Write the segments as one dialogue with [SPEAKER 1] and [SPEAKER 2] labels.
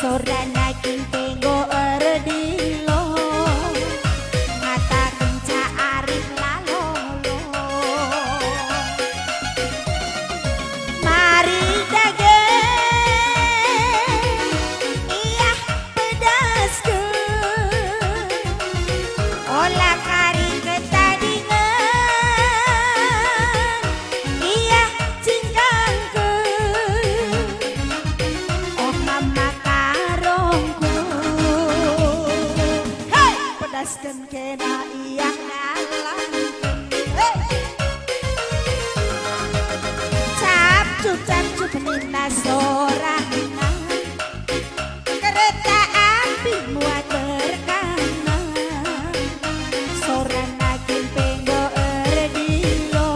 [SPEAKER 1] Sorana kintenggo erdilo mata kenca arif lalolo mari dage iya pedas ke olah kari ketadingan iya cingkang ke oh mama pedaskeun kena iya ngalang capcuk nina sorana kereta api muat berkana sorana kimpenggo erdilo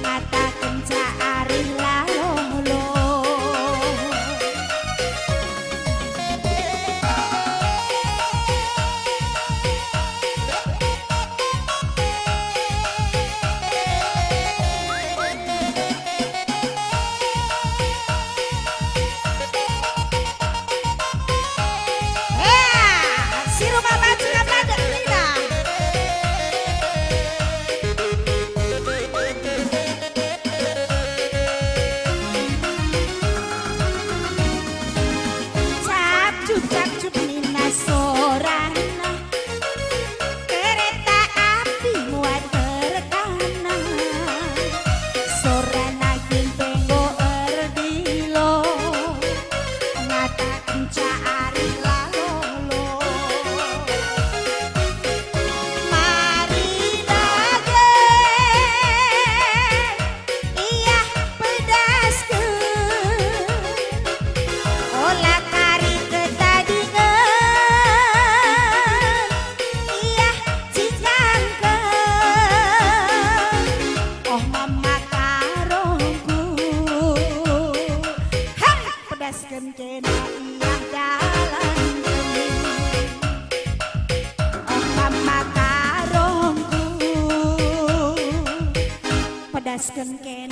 [SPEAKER 1] mata kenca arih lalolo capcuk nina sorana kereta api muat berkana sorana kimpenggo erdilo ngata kenca ari lalolo mari dage iya pedaskeun olah kari ketadingan iya cicangkeun oh mama karongku hai pedaskeun kena iya dalankeun oh mama karongku pedaskeun kena